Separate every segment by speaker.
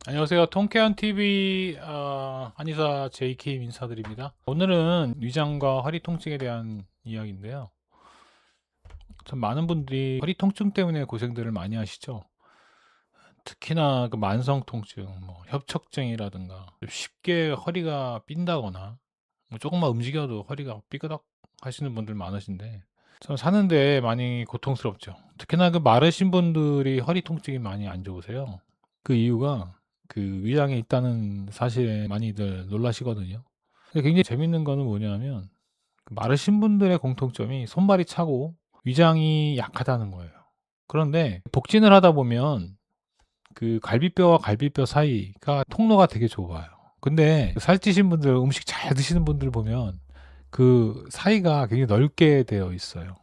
Speaker 1: 안녕하세요. 통쾌한 TV 한의사 JK 인사드립니다. 오늘은 위장과 허리 통증에 대한 이야기인데요. 참 많은 분들이 허리 통증 때문에 고생들을 많이 하시죠. 특히나 그 만성 통증, 뭐 협척증이라든가 쉽게 허리가 삔다거나 뭐 조금만 움직여도 허리가 삐그덕 하시는 분들 많으신데 참 사는데 많이 고통스럽죠. 특히나 그 마르신 분들이 허리 통증이 많이 안 좋으세요. 그 이유가 그 위장에 있다는 사실에 많이들 놀라시거든요. 근데 굉장히 재밌는 거는 뭐냐면 그 마르신 분들의 공통점이 손발이 차고 위장이 약하다는 거예요. 그런데 복진을 하다 보면 그 갈비뼈와 갈비뼈 사이가 통로가 되게 좁아요. 근데 살찌신 분들, 음식 잘 드시는 분들 보면 그 사이가 굉장히 넓게 되어 있어요.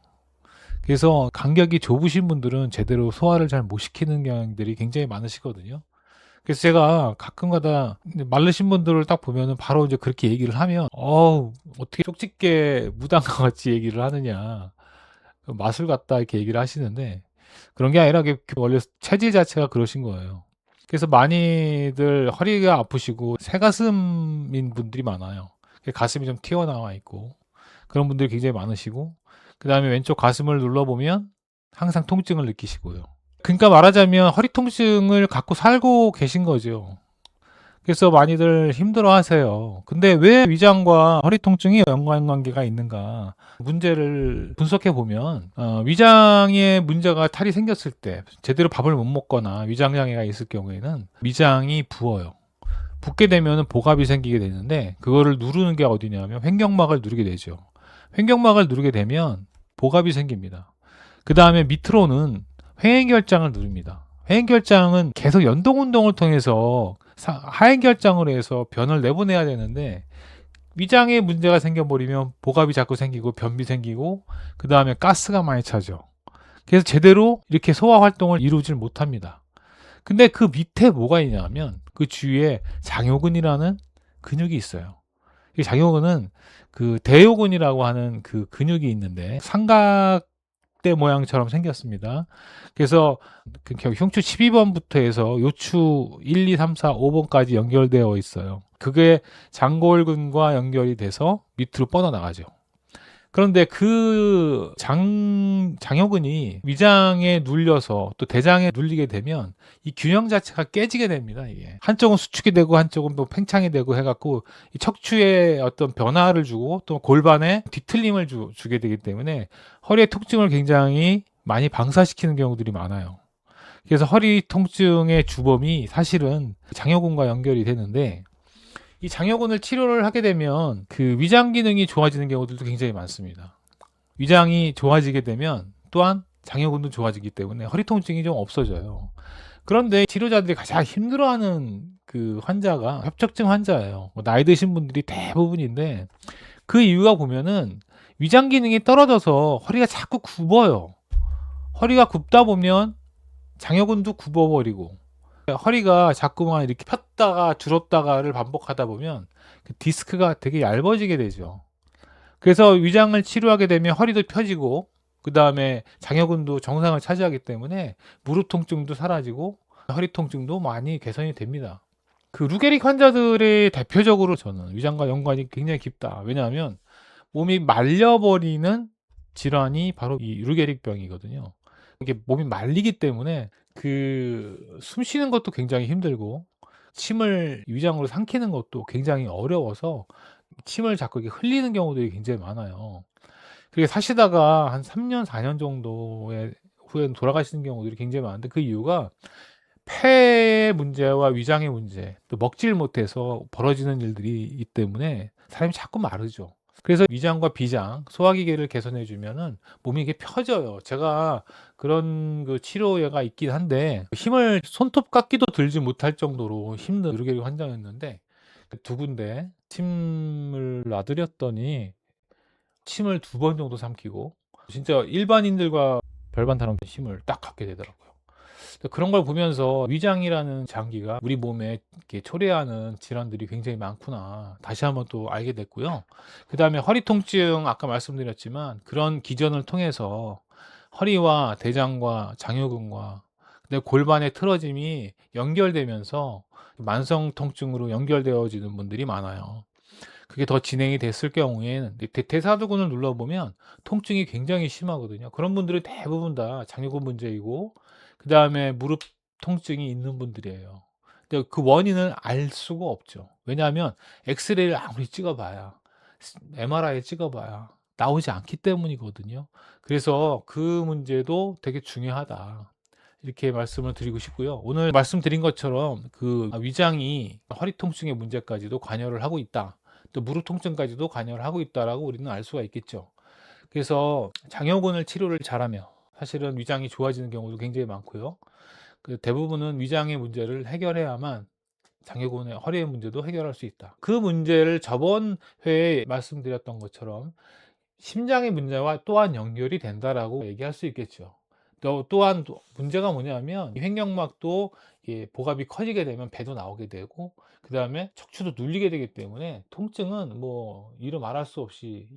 Speaker 1: 그래서 간격이 좁으신 분들은 제대로 소화를 잘 못 시키는 경향들이 굉장히 많으시거든요. 그래서 제가 가끔가다 마르신 분들을 딱 보면은 바로 이제 그렇게 얘기를 하면 어떻게 쪽집게 무당과 같이 얘기를 하느냐. 그 마술 같다 이렇게 얘기를 하시는데 그런 게 아니라 원래 체질 자체가 그러신 거예요. 그래서 많이들 허리가 아프시고 새가슴인 분들이 많아요. 가슴이 좀 튀어나와 있고 그런 분들이 굉장히 많으시고 그다음에 왼쪽 가슴을 눌러보면 항상 통증을 느끼시고요. 그러니까 말하자면 허리 통증을 갖고 살고 계신 거죠. 그래서 많이들 힘들어 하세요. 근데 왜 위장과 허리 통증이 연관관계가 있는가? 문제를 분석해 보면, 위장에 문제가 탈이 생겼을 때, 제대로 밥을 못 먹거나 위장장애가 있을 경우에는 위장이 부어요. 붓게 되면 복압이 생기게 되는데, 그거를 누르는 게 어디냐면 횡격막을 누르게 되죠. 횡격막을 누르게 되면 복압이 생깁니다. 그 다음에 밑으로는 회행결장을 누릅니다. 회행결장은 계속 연동운동을 통해서 하행결장으로 해서 변을 내보내야 되는데 위장에 문제가 생겨버리면 복압이 자꾸 생기고 변비 생기고 그 다음에 가스가 많이 차죠. 그래서 제대로 이렇게 소화 활동을 이루질 못합니다. 근데 그 밑에 뭐가 있냐면 그 주위에 장요근이라는 근육이 있어요. 이 장요근은 그 대요근이라고 하는 그 근육이 있는데 삼각대 모양처럼 생겼습니다. 그래서 그 흉추 12번부터 해서 요추 1, 2, 3, 4, 5번까지 연결되어 있어요. 그게 장골근과 연결이 돼서 밑으로 뻗어나가죠. 그런데 그 장요근이 위장에 눌려서 또 대장에 눌리게 되면 이 균형 자체가 깨지게 됩니다. 이게 한쪽은 수축이 되고 한쪽은 또 팽창이 되고 해갖고 이 척추에 어떤 변화를 주고 또 골반에 뒤틀림을 주게 되기 때문에 허리의 통증을 굉장히 많이 방사시키는 경우들이 많아요. 그래서 허리 통증의 주범이 사실은 장요근과 연결이 되는데 이 장요근을 치료를 하게 되면 그 위장 기능이 좋아지는 경우들도 굉장히 많습니다. 위장이 좋아지게 되면 또한 장요근도 좋아지기 때문에 허리 통증이 좀 없어져요. 그런데 치료자들이 가장 힘들어하는 그 환자가 협착증 환자예요. 뭐 나이 드신 분들이 대부분인데 그 이유가 보면은 위장 기능이 떨어져서 허리가 자꾸 굽어요. 허리가 굽다 보면 장요근도 굽어버리고 허리가 자꾸만 이렇게 폈다가 줄었다가를 반복하다 보면 그 디스크가 되게 얇아지게 되죠. 그래서 위장을 치료하게 되면 허리도 펴지고 그 다음에 장요근도 정상을 차지하기 때문에 무릎 통증도 사라지고 허리 통증도 많이 개선이 됩니다. 그 루게릭 환자들의 대표적으로 저는 위장과 연관이 굉장히 깊다. 왜냐하면 몸이 말려버리는 질환이 바로 이 루게릭 병이거든요. 이게 몸이 말리기 때문에 그 숨 쉬는 것도 굉장히 힘들고 침을 위장으로 삼키는 것도 굉장히 어려워서 침을 자꾸 이렇게 흘리는 경우들이 굉장히 많아요. 그게 사시다가 한 3 년, 4년 정도의 후에 돌아가시는 경우들이 굉장히 많은데 그 이유가 폐의 문제와 위장의 문제, 또 먹질 못해서 벌어지는 일들이 있기 때문에 사람이 자꾸 마르죠. 그래서 위장과 비장, 소화기계를 개선해 주면은 몸이 이게 펴져요. 제가 그런 그 치료가 있긴 한데 힘을 손톱깎이도 들지 못할 정도로 힘든 의료계획 환자였는데 두 군데 침을 놔드렸더니 침을 2번 정도 삼키고 진짜 일반인들과 별반 다른 힘을 딱 갖게 되더라고요. 그런 걸 보면서 위장이라는 장기가 우리 몸에 이렇게 초래하는 질환들이 굉장히 많구나. 다시 한번 또 알게 됐고요. 그 다음에 허리 통증, 아까 말씀드렸지만 그런 기전을 통해서 허리와 대장과 장요근과 근데 골반의 틀어짐이 연결되면서 만성 통증으로 연결되어지는 분들이 많아요. 그게 더 진행이 됐을 경우에는 대사두근을 눌러보면 통증이 굉장히 심하거든요. 그런 분들은 대부분 다 장요근 문제이고 그다음에 무릎 통증이 있는 분들이에요. 근데 그 원인을 알 수가 없죠. 왜냐하면 엑스레이를 아무리 찍어 봐야 MRI 찍어 봐야 나오지 않기 때문이거든요. 그래서 그 문제도 되게 중요하다. 이렇게 말씀을 드리고 싶고요. 오늘 말씀드린 것처럼 그 위장이 허리 통증의 문제까지도 관여를 하고 있다. 또 무릎 통증까지도 관여를 하고 있다라고 우리는 알 수가 있겠죠. 그래서 장요근을 치료를 잘하면 사실은 위장이 좋아지는 경우도 굉장히 많고요. 그 대부분은 위장의 문제를 해결해야만 장요근의 허리의 문제도 해결할 수 있다. 그 문제를 저번 회에 말씀드렸던 것처럼 심장의 문제와 또한 연결이 된다라고 얘기할 수 있겠죠. 또한 문제가 뭐냐면 이 횡격막도 복압이 커지게 되면 배도 나오게 되고 그 다음에 척추도 눌리게 되기 때문에 통증은 뭐 이루 말할 수 없이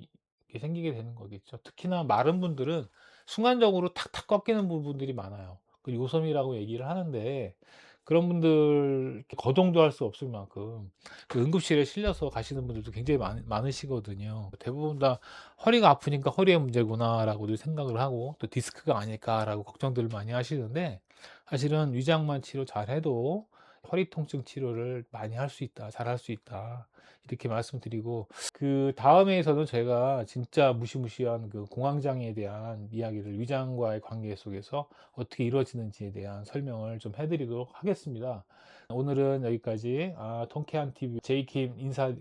Speaker 1: 생기게 되는 거겠죠. 특히나 마른 분들은 순간적으로 탁탁 꺾이는 부분들이 많아요. 그 요섬이라고 얘기를 하는데 그런 분들 거동도 할 수 없을 만큼 그 응급실에 실려서 가시는 분들도 굉장히 많으시거든요. 대부분 다 허리가 아프니까 허리의 문제구나라고들 생각을 하고 또 디스크가 아닐까라고 걱정들을 많이 하시는데 사실은 위장만 치료 잘해도 허리 통증 치료를 많이 할 수 있다, 잘 할 수 있다. 이렇게 말씀드리고 그 다음에서는 제가 진짜 무시무시한 그 공황장애에 대한 이야기를 위장과의 관계 속에서 어떻게 이루어지는지에 대한 설명을 좀 해드리도록 하겠습니다. 오늘은 여기까지 통쾌한 TV 제이킴 인사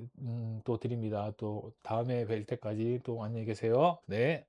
Speaker 1: 또 드립니다. 또 다음에 뵐 때까지 또 안녕히 계세요. 네.